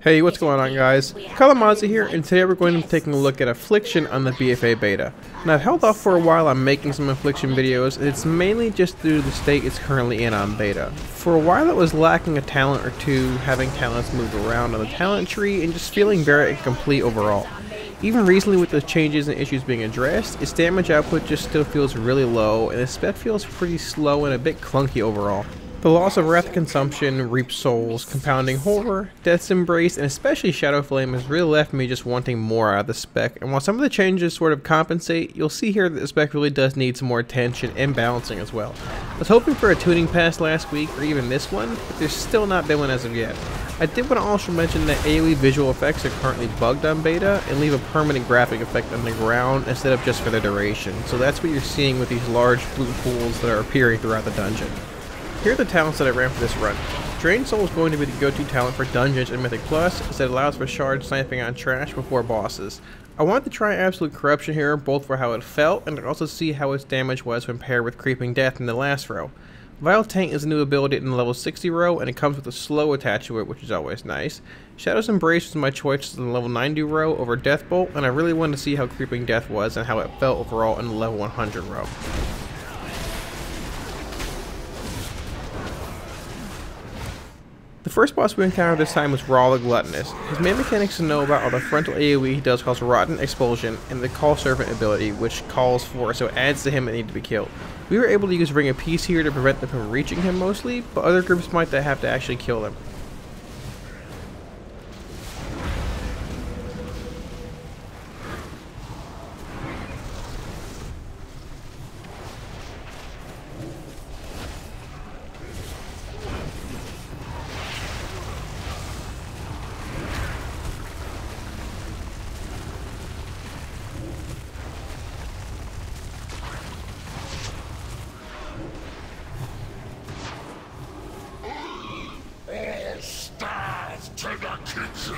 Hey, what's going on, guys? Kalamazi here, and today we're going to be taking a look at Affliction on the BFA Beta. Now, I've held off for a while on making some Affliction videos, and it's mainly just due to the state it's currently in on beta. For a while it was lacking a talent or two, having talents moved around on the talent tree, and just feeling very incomplete overall. Even recently, with the changes and issues being addressed, its damage output just still feels really low, and its spec feels pretty slow and a bit clunky overall. The loss of Wrath Consumption, Reap Souls, Compounding Horror, Death's Embrace, and especially Shadow Flame has really left me just wanting more out of the spec, and while some of the changes sort of compensate, you'll see here that the spec really does need some more attention and balancing as well. I was hoping for a tuning pass last week, or even this one, but there's still not been one as of yet. I did want to also mention that AoE visual effects are currently bugged on beta, and leave a permanent graphic effect on the ground instead of just for their duration, so that's what you're seeing with these large blue pools that are appearing throughout the dungeon. Here are the talents that I ran for this run. Drain Soul is going to be the go-to talent for dungeons and Mythic Plus, as it allows for shard sniping on trash before bosses. I wanted to try Absolute Corruption here, both for how it felt, and also see how its damage was when paired with Creeping Death in the last row. Vile Taint is a new ability in the level 60 row, and it comes with a slow attached to it, which is always nice. Shadow's Embrace was my choice in the level 90 row over Death Bolt, and I really wanted to see how Creeping Death was and how it felt overall in the level 100 row. The first boss we encountered this time was Raw the Gluttonous. His main mechanics to know about are the frontal AoE he does cause Rotten Expulsion, and the Call Servant ability, which calls for, so it adds to him that need to be killed. We were able to use Ring of Peace here to prevent them from reaching him mostly, but other groups might have to actually kill them. To the kitchen!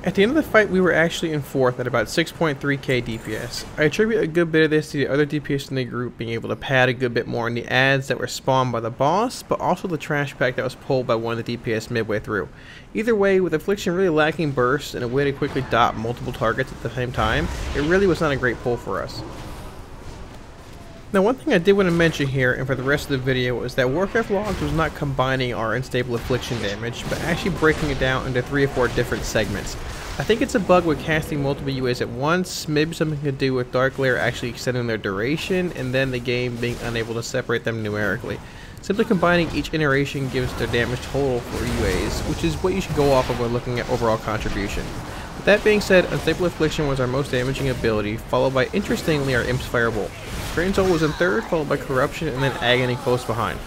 At the end of the fight, we were actually in 4th at about 6.3k DPS. I attribute a good bit of this to the other DPS in the group being able to pad a good bit more on the ads that were spawned by the boss, but also the trash pack that was pulled by one of the DPS midway through. Either way, with Affliction really lacking bursts and a way to quickly dot multiple targets at the same time, it really was not a great pull for us. Now, one thing I did want to mention here, and for the rest of the video, is that Warcraft Logs was not combining our unstable affliction damage, but actually breaking it down into 3 or 4 different segments. I think it's a bug with casting multiple UAs at once, maybe something to do with Dark Lair actually extending their duration, and then the game being unable to separate them numerically. Simply combining each iteration gives their damage total for UAs, which is what you should go off of when looking at overall contribution. With that being said, Unstable Affliction was our most damaging ability, followed by, interestingly, our Imp's Firebolt. Drain Soul was in 3rd, followed by Corruption, and then Agony close behind.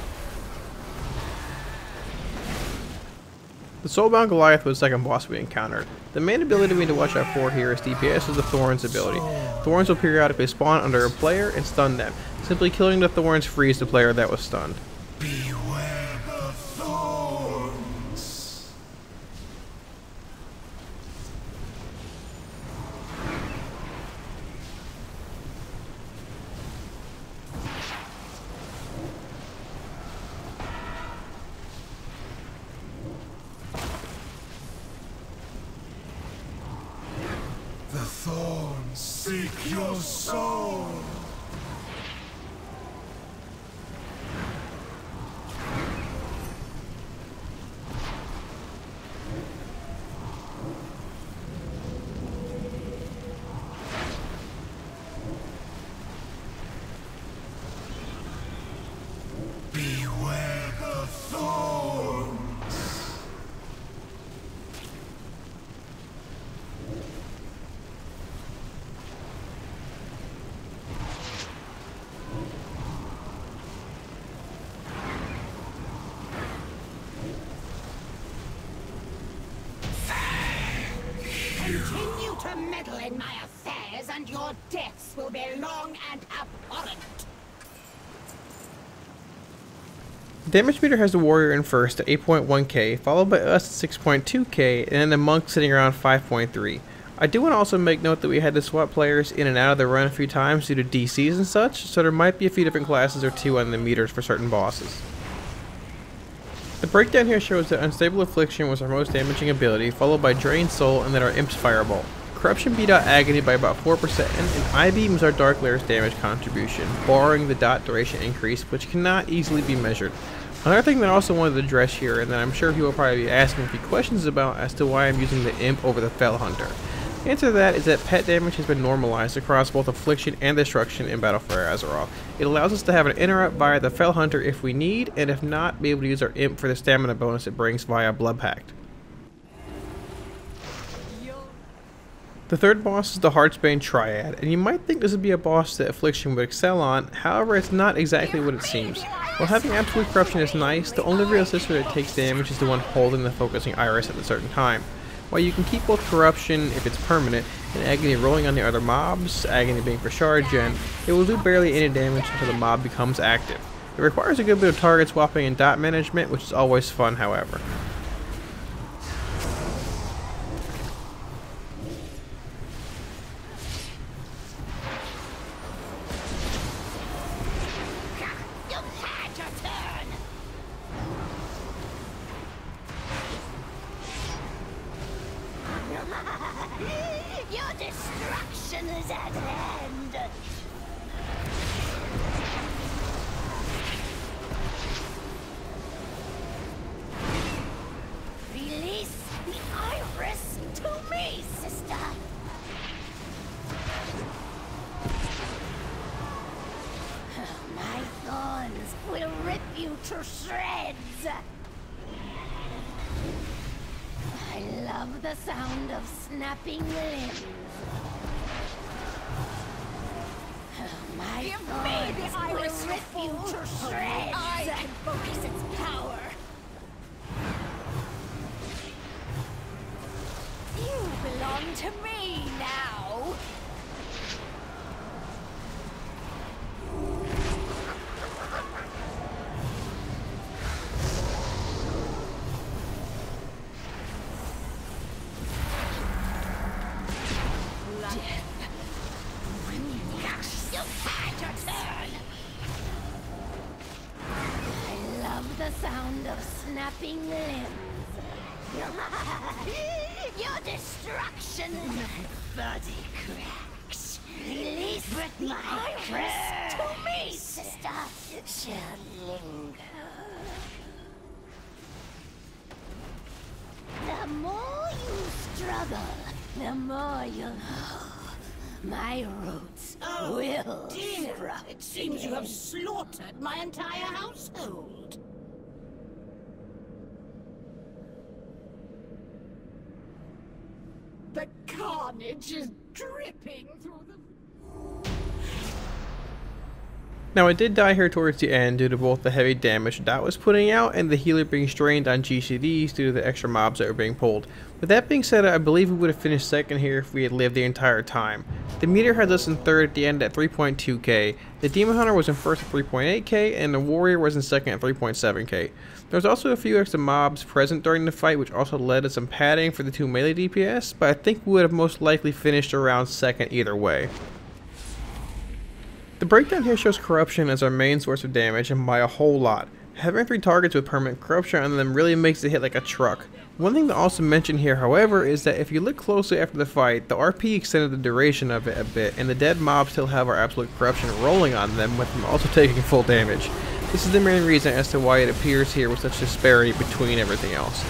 The Soulbound Goliath was the second boss we encountered. The main ability we need to watch out for here is DPS is the Thorns ability. Thorns will periodically spawn under a player and stun them. Simply killing the Thorns frees the player that was stunned. Beware the thorns! The thorns seek your soul! to meddle in my affairs, and your deaths will be long and abhorrent. Damage meter has the warrior in first at 8.1k, followed by us at 6.2k, and then the monk sitting around 5.3. I do want to also make note that we had to swap players in and out of the run a few times due to DCs and such, so there might be a few different classes or two on the meters for certain bosses. The breakdown here shows that Unstable Affliction was our most damaging ability, followed by Drained Soul, and then our Imp's Fireball. Corruption beat out Agony by about 4%, and I-Beam is our Dark Layer's damage contribution, barring the dot duration increase, which cannot easily be measured. Another thing that I also wanted to address here, and that I'm sure people will probably be asking a few questions about as to why I'm using the Imp over the Fell Hunter. The answer to that is that pet damage has been normalized across both Affliction and Destruction in Battle for Azeroth. It allows us to have an interrupt via the Fell Hunter if we need, and if not, be able to use our Imp for the stamina bonus it brings via Blood Pact. The third boss is the Heartsbane Triad, and you might think this would be a boss that Affliction would excel on, however it's not exactly what it seems. While having absolute corruption is nice, the only real sister that takes damage is the one holding the focusing iris at a certain time. While you can keep both corruption if it's permanent, and agony rolling on the other mobs, agony being for shard gen, it will do barely any damage until the mob becomes active. It requires a good bit of target swapping and dot management, which is always fun however. Your destruction is at hand. Release the iris to me, sister. My thorns will rip you to shreds. I love the sound of snapping limbs. My thorns will rip you to shreds. I can focus its power. You belong to me now. The sound of snapping limbs. Your destruction. My body cracks. Release my iris to me, sister. Shall linger. The more you struggle, the more you'll. My roots will disrupt. It seems you have slaughtered my entire household. The carnage is dripping through the... Now I did die here towards the end due to both the heavy damage that was putting out and the healer being strained on GCDs due to the extra mobs that were being pulled. With that being said, I believe we would have finished second here if we had lived the entire time. The meter had us in third at the end at 3.2k, the Demon Hunter was in first at 3.8k, and the Warrior was in second at 3.7k. There was also a few extra mobs present during the fight, which also led to some padding for the two melee DPS, but I think we would have most likely finished around second either way. The breakdown here shows corruption as our main source of damage, and by a whole lot. Having 3 targets with permanent corruption on them really makes it hit like a truck. One thing to also mention here, however, is that if you look closely after the fight, the RP extended the duration of it a bit, and the dead mobs still have our absolute corruption rolling on them, with them also taking full damage. This is the main reason as to why it appears here with such disparity between everything else.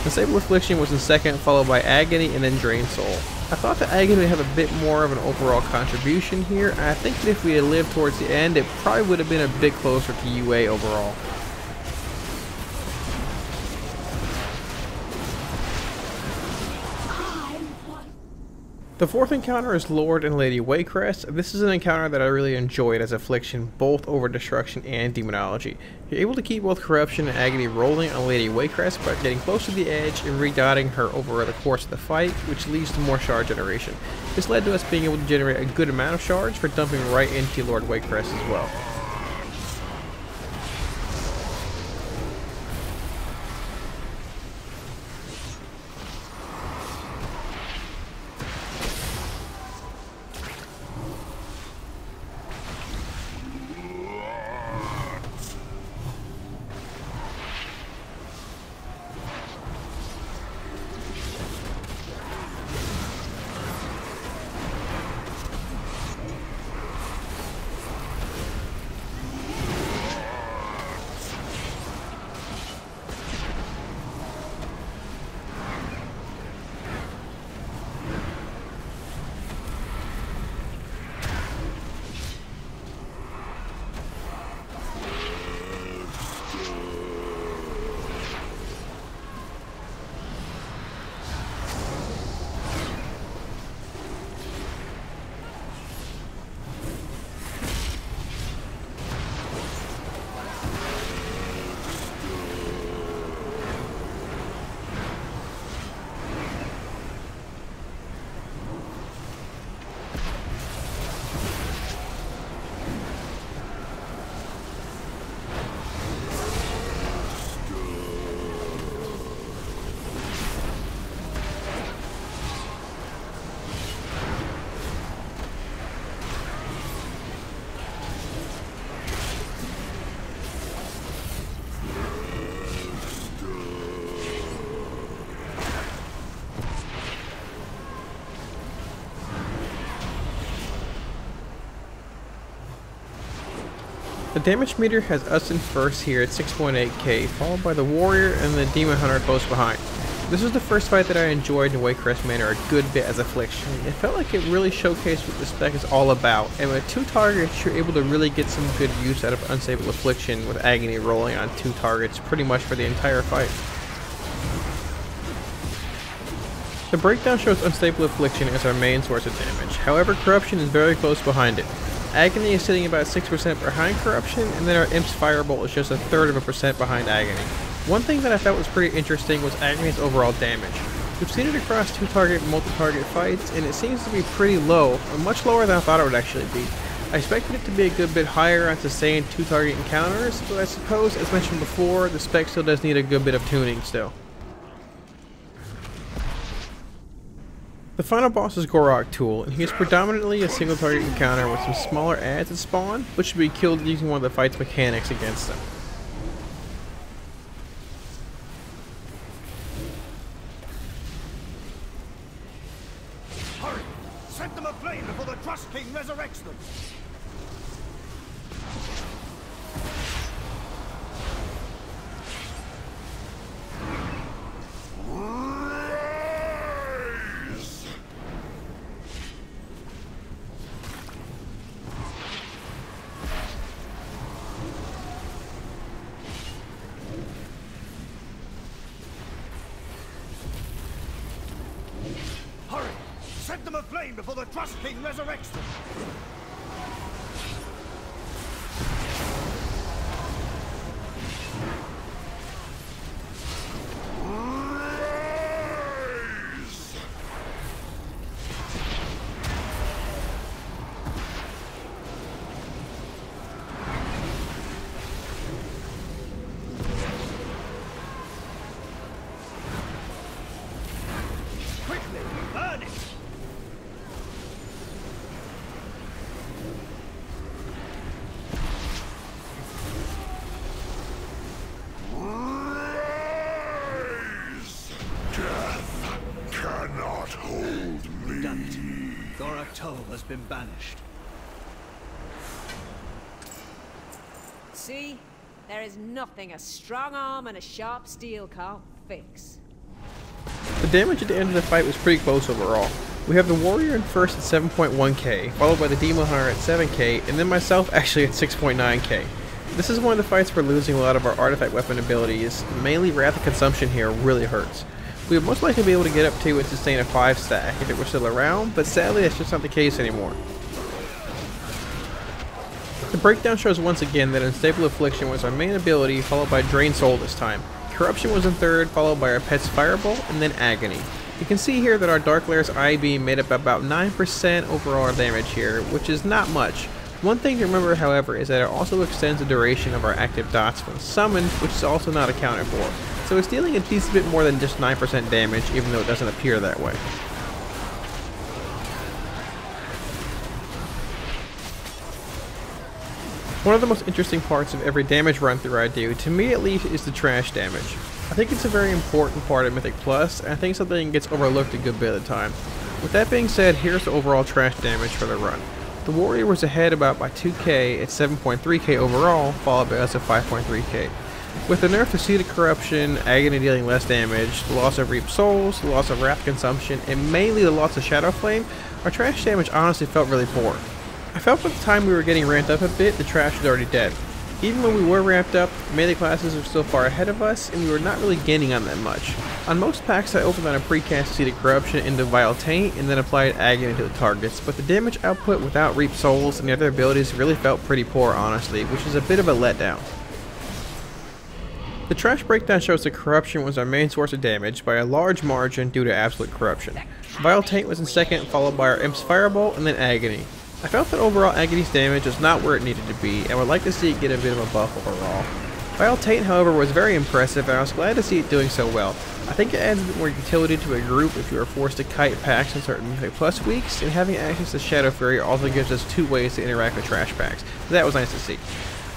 Unstable Affliction was in second, followed by Agony and then Drained Soul. I thought that Agony would have a bit more of an overall contribution here, and I think that if we had lived towards the end, it probably would have been a bit closer to UA overall. The fourth encounter is Lord and Lady Waycrest. This is an encounter that I really enjoyed as Affliction, both over Destruction and Demonology. You're able to keep both Corruption and Agony rolling on Lady Waycrest by getting close to the edge and redotting her over the course of the fight, which leads to more shard generation. This led to us being able to generate a good amount of shards for dumping right into Lord Waycrest as well. The damage meter has us in first here at 6.8k, followed by the Warrior and the Demon Hunter close behind. This was the first fight that I enjoyed in Waycrest Manor a good bit as Affliction. It felt like it really showcased what the spec is all about, and with 2 targets you're able to really get some good use out of Unstable Affliction with Agony rolling on 2 targets pretty much for the entire fight. The breakdown shows Unstable Affliction as our main source of damage, however Corruption is very close behind it. Agony is sitting about 6% behind Corruption, and then our Imp's Firebolt is just 1/3% behind Agony. One thing that I thought was pretty interesting was Agony's overall damage. We've seen it across 2-target, multi-target fights, and it seems to be pretty low, or much lower than I thought it would actually be. I expected it to be a good bit higher on sustained 2-target encounters, but I suppose, as mentioned before, the spec still does need a good bit of tuning still. The final boss is Warlock Tool, and he is predominantly a single target encounter with some smaller adds at spawn, which should be killed using one of the fight's mechanics against them. Hurry! Set them aflame before the Trust King resurrects them! Set them aflame before the Trust King resurrects them! Quickly, burn it! Cannot hold me. Done it. Thorak'tol has been banished. See? There is nothing a strong arm and a sharp steel can't fix. The damage at the end of the fight was pretty close overall. We have the Warrior in first at 7.1k, followed by the Demon Hunter at 7k, and then myself actually at 6.9k. This is one of the fights where losing a lot of our artifact weapon abilities, mainly Wrath of Consumption here, really hurts. We would most likely be able to get up to and sustain a 5 stack if it were still around, but sadly that's just not the case anymore. The breakdown shows once again that Unstable Affliction was our main ability, followed by Drain Soul this time. Corruption was in third, followed by our pet's Fireball, and then Agony. You can see here that our Dark Lair's IB made up about 9% overall damage here, which is not much. One thing to remember, however, is that it also extends the duration of our active dots when summoned, which is also not accounted for. So it's dealing a decent bit more than just 9% damage, even though it doesn't appear that way. One of the most interesting parts of every damage run through I do, to me at least, is the trash damage. I think it's a very important part of Mythic Plus, and I think something gets overlooked a good bit of the time. With that being said, here's the overall trash damage for the run. The Warrior was ahead about by 2k at 7.3k overall, followed by us at 5.3k. With the nerf to Seeded Corruption, Agony dealing less damage, the loss of Reap Souls, the loss of Wrath Consumption, and mainly the loss of Shadow Flame, our trash damage honestly felt really poor. I felt by the time we were getting ramped up a bit, the trash was already dead. Even when we were ramped up, melee classes were still far ahead of us, and we were not really gaining on that much. On most packs I opened on a precast Seeded Corruption into Vile Taint, and then applied Agony to the targets, but the damage output without Reap Souls and the other abilities really felt pretty poor honestly, which is a bit of a letdown. The trash breakdown shows that Corruption was our main source of damage by a large margin due to Absolute Corruption. Vile Taint was in second, followed by our Imp's Fireball, and then Agony. I felt that overall Agony's damage was not where it needed to be, and would like to see it get a bit of a buff overall. Vile Taint, however, was very impressive, and I was glad to see it doing so well. I think it adds a bit more utility to a group if you are forced to kite packs in certain Mythic Plus weeks, and having access to Shadow Fury also gives us 2 ways to interact with trash packs, so that was nice to see.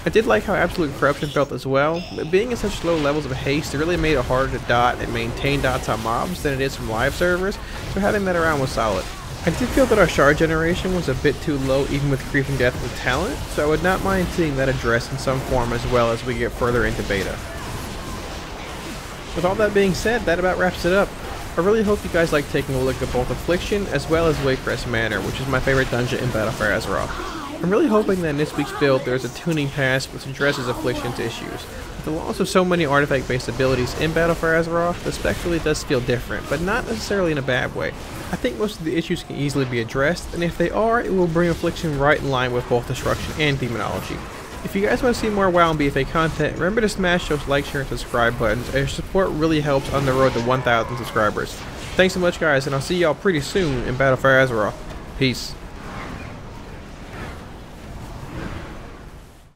I did like how Absolute Corruption felt as well, but being in such low levels of haste, it really made it harder to dot and maintain dots on mobs than it is from live servers, so having that around was solid. I did feel that our shard generation was a bit too low even with Creeping Death with talent, so I would not mind seeing that addressed in some form as well as we get further into beta. With all that being said, that about wraps it up. I really hope you guys like taking a look at both Affliction as well as Waycrest Manor, which is my favorite dungeon in Battle for Azeroth. I'm really hoping that in this week's build there's a tuning pass which addresses Affliction's issues. With the loss of so many artifact-based abilities in Battle for Azeroth, the spec really does feel different, but not necessarily in a bad way. I think most of the issues can easily be addressed, and if they are, it will bring Affliction right in line with both Destruction and Demonology. If you guys want to see more WoW and BFA content, remember to smash those like, share, and subscribe buttons, as your support really helps on the road to 1,000 subscribers. Thanks so much guys, and I'll see y'all pretty soon in Battle for Azeroth. Peace.